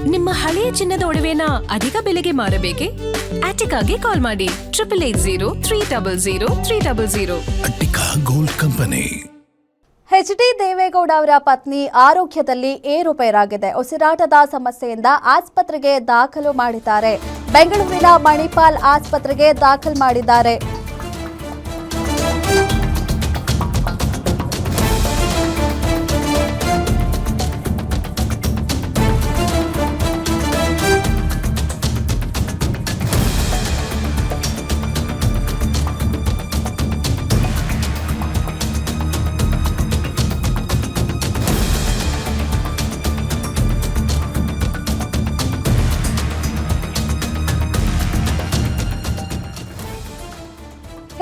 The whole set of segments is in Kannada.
ನಿಮ್ಮ ಹಳೆಯ ಚಿನ್ನದ ಒಡವೆನ ಅಧಿಕ ಬೆಲೆಗೆ ಮಾರಬೇಕೆ? ಆಟಿಕಾಗೆ ಕಾಲ್ ಮಾಡಿ 8880 Attica gold company. H D. Deve Gowda ಅವರ ಪತ್ನಿ ಆರೋಗ್ಯದಲ್ಲಿ ಏರುಪೇರಾಗಿದೆ. ಉಸಿರಾಟದ ಸಮಸ್ಯೆಯಿಂದ ಆಸ್ಪತ್ರೆಗೆ ದಾಖಲು ಮಾಡಿದ್ದಾರೆ. ಬೆಂಗಳೂರಿನ ಮಣಿಪಾಲ್ ಆಸ್ಪತ್ರೆಗೆ ದಾಖಲು ಮಾಡಿದ್ದಾರೆ.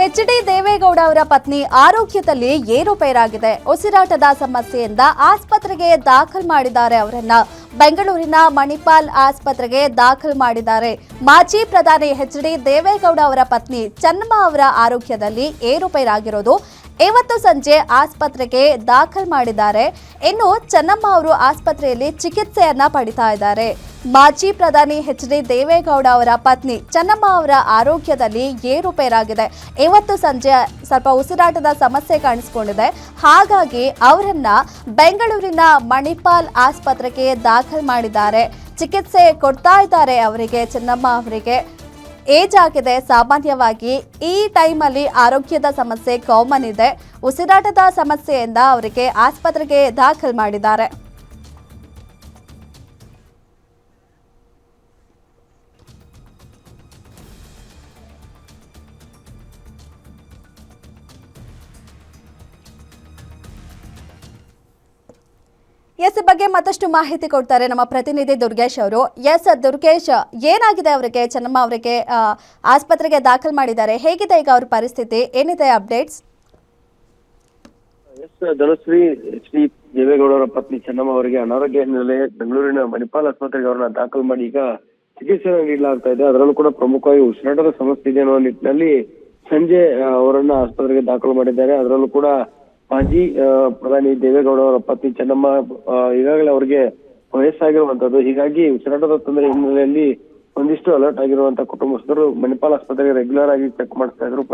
ಎಚ್.ಡಿ. ದೇವೇಗೌಡ ಅವರ ಪತ್ನಿ ಆರೋಗ್ಯದಲ್ಲಿ ಏರುಪೇರಾಗಿದೆ. ಉಸಿರಾಟದ ಸಮಸ್ಯೆಯಿಂದ ಆಸ್ಪತ್ರೆಗೆ ದಾಖಲು ಮಾಡಿದ್ದಾರೆ. ಅವರನ್ನ ಬೆಂಗಳೂರಿನ ಮಣಿಪಾಲ್ ಆಸ್ಪತ್ರೆಗೆ ದಾಖಲು ಮಾಡಿದ್ದಾರೆ. ಮಾಜಿ ಪ್ರಧಾನಿ ಎಚ್.ಡಿ. ದೇವೇಗೌಡ ಅವರ ಪತ್ನಿ ಚೆನ್ನಮ್ಮ ಅವರ ಆರೋಗ್ಯದಲ್ಲಿ ಏರುಪೇರಾಗಿರೋದು ಇವತ್ತು ಸಂಜೆ ಆಸ್ಪತ್ರೆಗೆ ದಾಖಲು ಮಾಡಿದ್ದಾರೆ. ಇನ್ನು ಚೆನ್ನಮ್ಮ ಅವರು ಆಸ್ಪತ್ರೆಯಲ್ಲಿ ಚಿಕಿತ್ಸೆಯನ್ನ ಪಡಿತಾ ಇದ್ದಾರೆ. ಮಾಜಿ ಪ್ರಧಾನಿ ಎಚ್.ಡಿ. ದೇವೇಗೌಡ ಅವರ ಪತ್ನಿ ಚೆನ್ನಮ್ಮ ಅವರ ಆರೋಗ್ಯದಲ್ಲಿ ಏರುಪೇರಾಗಿದೆ. ಇವತ್ತು ಸಂಜೆ ಸ್ವಲ್ಪ ಉಸಿರಾಟದ ಸಮಸ್ಯೆ ಕಾಣಿಸಿಕೊಂಡಿದೆ. ಹಾಗಾಗಿ ಅವರನ್ನ ಬೆಂಗಳೂರಿನ ಮಣಿಪಾಲ್ ಆಸ್ಪತ್ರೆಗೆ ದಾಖಲು ಮಾಡಿದ್ದಾರೆ. ಚಿಕಿತ್ಸೆ ಕೊಡ್ತಾ ಇದ್ದಾರೆ ಅವರಿಗೆ. ಚೆನ್ನಮ್ಮ ಅವರಿಗೆ ಏಜ್ ಆಗಿದೆ. ಸಾಮಾನ್ಯವಾಗಿ ಈ ಟೈಮಲ್ಲಿ ಆರೋಗ್ಯದ ಸಮಸ್ಯೆ ಕಾಮನ್ ಇದೆ. ಉಸಿರಾಟದ ಸಮಸ್ಯೆಯಿಂದ ಅವರಿಗೆ ಆಸ್ಪತ್ರೆಗೆ ದಾಖಲು ಮಾಡಿದ್ದಾರೆ. ಎಸ್ ಬಗ್ಗೆ ಮತ್ತಷ್ಟು ಮಾಹಿತಿ ಕೊಡ್ತಾರೆ ನಮ್ಮ ಪ್ರತಿನಿಧಿ ದುರ್ಗೇಶ್ ಅವರು. ಎಸ್ ದುರ್ಗೇಶ್, ಏನಾಗಿದೆ ಅವರಿಗೆ? ಚೆನ್ನಮ್ಮ ಅವರಿಗೆ ಆಸ್ಪತ್ರೆಗೆ ದಾಖಲು ಮಾಡಿದ್ದಾರೆ. ಹೇಗಿದೆ ಈಗ ಅವ್ರ ಪರಿಸ್ಥಿತಿ? ಏನಿದೆ updates? Yes Dhanushree, H D. Deve Gowda ಅವರ ಪತ್ನಿ ಚೆನ್ನಮ್ಮ ಅವರಿಗೆ ಅನಾರೋಗ್ಯ ಹಿನ್ನೆಲೆ ಬೆಂಗಳೂರಿನ ಮಣಿಪಾಲ್ ಆಸ್ಪತ್ರೆಗೆ ಅವರನ್ನ ದಾಖಲು ಮಾಡಿ ಈಗ ಚಿಕಿತ್ಸೆ ನೀಡಲಾಗ್ತಾ ಇದೆ. ಅದರಲ್ಲೂ ಕೂಡ ಪ್ರಮುಖವಾಗಿ ಉಸಿರಾಟದ ಸಮಸ್ಯೆ ಇದೆ ಅನ್ನೋ ನಿಟ್ಟಿನಲ್ಲಿ ಸಂಜೆ ಅವರನ್ನ ಆಸ್ಪತ್ರೆಗೆ ದಾಖಲು ಮಾಡಿದ್ದಾರೆ. ಅದರಲ್ಲೂ ಕೂಡ ಮಾಜಿ ಪ್ರಧಾನಿ ದೇವೇಗೌಡ ಅವರ ಪತ್ನಿ ಚೆನ್ನಮ್ಮ ಈಗಾಗಲೇ ಅವರಿಗೆ ವಯಸ್ಸಾಗಿರುವಂತದ್ದು. ಹೀಗಾಗಿ ಉಸಿರಾಟದ ತೊಂದರೆ ಹಿನ್ನೆಲೆಯಲ್ಲಿ ಒಂದಿಷ್ಟು ಅಲರ್ಟ್ ಆಗಿರುವಂತಹ ಕುಟುಂಬಸ್ಥರು ಮಣಿಪಾಲ್ ಆಸ್ಪತ್ರೆಗೆ ರೆಗ್ಯುಲರ್ ಆಗಿ ಚೆಕ್ ಮಾಡಿಸ್ತಾ ಇದ್ರು.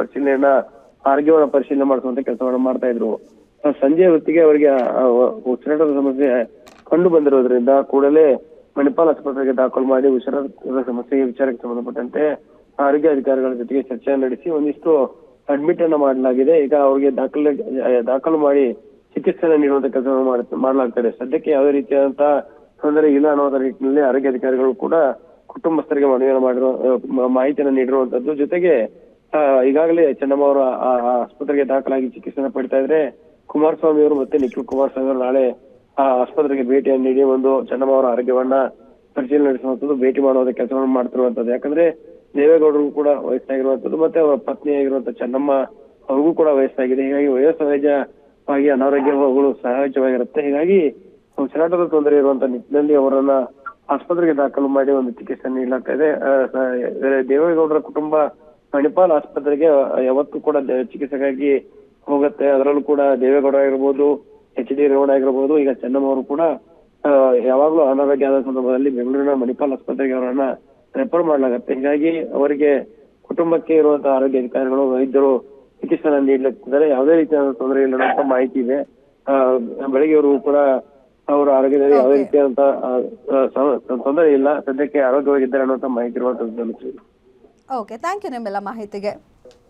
ಆರೋಗ್ಯವನ್ನ ಪರಿಶೀಲನೆ ಮಾಡಿಸುವಂತ ಕೆಲಸವನ್ನ ಮಾಡ್ತಾ ಇದ್ರು. ಸಂಜೆ ಹೊತ್ತಿಗೆ ಅವರಿಗೆ ಉಸಿರಾಟದ ಸಮಸ್ಯೆ ಕಂಡು ಬಂದಿರೋದ್ರಿಂದ ಕೂಡಲೇ ಮಣಿಪಾಲ್ ಆಸ್ಪತ್ರೆಗೆ ದಾಖಲು ಮಾಡಿ ಉಸಿರಾಟದ ಸಮಸ್ಯೆ ವಿಚಾರಕ್ಕೆ ಸಂಬಂಧಪಟ್ಟಂತೆ ಆರೋಗ್ಯ ಅಧಿಕಾರಿಗಳ ಜೊತೆಗೆ ಚರ್ಚೆ ನಡೆಸಿ ಒಂದಿಷ್ಟು ಅಡ್ಮಿಟ್ ಅನ್ನ ಮಾಡಲಾಗಿದೆ. ಈಗ ಅವರಿಗೆ ದಾಖಲು ಮಾಡಿ ಚಿಕಿತ್ಸೆಯನ್ನು ನೀಡುವಂತ ಕೆಲಸವನ್ನು ಮಾಡಲಾಗ್ತದೆ. ಸದ್ಯಕ್ಕೆ ಯಾವುದೇ ರೀತಿಯಾದಂತಹ ತೊಂದರೆ ಇಲ್ಲ ಅನ್ನೋದರ ನಿಟ್ಟಿನಲ್ಲಿ ಆರೋಗ್ಯ ಅಧಿಕಾರಿಗಳು ಕೂಡ ಕುಟುಂಬಸ್ಥರಿಗೆ ಮನವಿಯನ್ನು ಮಾಡಿರೋ ಮಾಹಿತಿಯನ್ನು ನೀಡಿರುವಂತದ್ದು. ಜೊತೆಗೆ ಈಗಾಗಲೇ ಚೆನ್ನಮ್ಮ ಅವರು ಆಸ್ಪತ್ರೆಗೆ ದಾಖಲಾಗಿ ಚಿಕಿತ್ಸೆಯನ್ನು ಪಡಿತಾ ಇದ್ರೆ ಕುಮಾರಸ್ವಾಮಿ ಅವರು ಮತ್ತೆ ನಿಖಿಲ್ ಕುಮಾರಸ್ವಾಮಿ ಅವರು ನಾಳೆ ಆಸ್ಪತ್ರೆಗೆ ಭೇಟಿಯನ್ನು ನೀಡಿ ಒಂದು ಚೆನ್ನಮ್ಮ ಅವರ ಆರೋಗ್ಯವನ್ನ ಪರಿಶೀಲನೆ ನಡೆಸುವಂತದ್ದು, ಭೇಟಿ ಮಾಡುವಂತ ಕೆಲಸವನ್ನು ಮಾಡ್ತಿರುವಂತದ್ದು. ಯಾಕಂದ್ರೆ ದೇವೇಗೌಡರಿಗೂ ಕೂಡ ವಯಸ್ಸಾಗಿರುವಂತದ್ದು ಮತ್ತೆ ಅವರ ಪತ್ನಿ ಆಗಿರುವಂತ ಚೆನ್ನಮ್ಮ ಅವ್ರಿಗೂ ಕೂಡ ವಯಸ್ಸಾಗಿದೆ. ಹೀಗಾಗಿ ವಯೋಸಹಜವಾಗಿ ಅನಾರೋಗ್ಯಗಳು ಸಹಜವಾಗಿರುತ್ತೆ. ಹೀಗಾಗಿ ಉಸಿರಾಟದ ತೊಂದರೆ ಇರುವಂತ ನಿಟ್ಟಿನಲ್ಲಿ ಅವರನ್ನ ಆಸ್ಪತ್ರೆಗೆ ದಾಖಲು ಮಾಡಿ ಒಂದು ಚಿಕಿತ್ಸೆ ನೀಡಲಾಗ್ತಾ ಇದೆ. ದೇವೇಗೌಡರ ಕುಟುಂಬ ಮಣಿಪಾಲ್ ಆಸ್ಪತ್ರೆಗೆ ಯಾವತ್ತೂ ಕೂಡ ಚಿಕಿತ್ಸೆಗಾಗಿ ಹೋಗುತ್ತೆ. ಅದರಲ್ಲೂ ಕೂಡ ದೇವೇಗೌಡ ಆಗಿರ್ಬೋದು, ಎಚ್.ಡಿ. ರೇವಣ್ಣ ಆಗಿರ್ಬೋದು, ಈಗ ಚೆನ್ನಮ್ಮ ಅವರು ಕೂಡ ಯಾವಾಗ್ಲೂ ಅನಾರೋಗ್ಯ ಆದ ಸಂದರ್ಭದಲ್ಲಿ ಬೆಂಗಳೂರಿನ ಮಣಿಪಾಲ್ ಆಸ್ಪತ್ರೆಗೆ ಅವರನ್ನ ರೆಫರ್ ಮಾಡಲಾಗುತ್ತೆ. ಹೀಗಾಗಿ ಅವರಿಗೆ ಕುಟುಂಬಕ್ಕೆ ಇರುವಂತಹ ಆರೋಗ್ಯ ಅಧಿಕಾರಿಗಳು, ವೈದ್ಯರು ಚಿಕಿತ್ಸೆನ ನೀಡಲಿದ್ದಾರೆ. ಯಾವುದೇ ರೀತಿಯಾದ ತೊಂದರೆ ಇಲ್ಲ ಅಂತ ಮಾಹಿತಿ ಇದೆ. ಬೆಳಗ್ಗೆವರೆಗೂ ಕೂಡ ಅವರ ಆರೋಗ್ಯದಲ್ಲಿ ಯಾವುದೇ ರೀತಿಯಾದಂತಹ ತೊಂದರೆ ಇಲ್ಲ, ಸದ್ಯಕ್ಕೆ ಆರೋಗ್ಯವಾಗಿದ್ದಾರೆ ಅನ್ನುವಂತ ಮಾಹಿತಿ ಇರುವಂತದ್ದು. ಓಕೆ, ಥ್ಯಾಂಕ್ ಯು ನಿಮ್ಮೆಲ್ಲ ಮಾಹಿತಿಗೆ.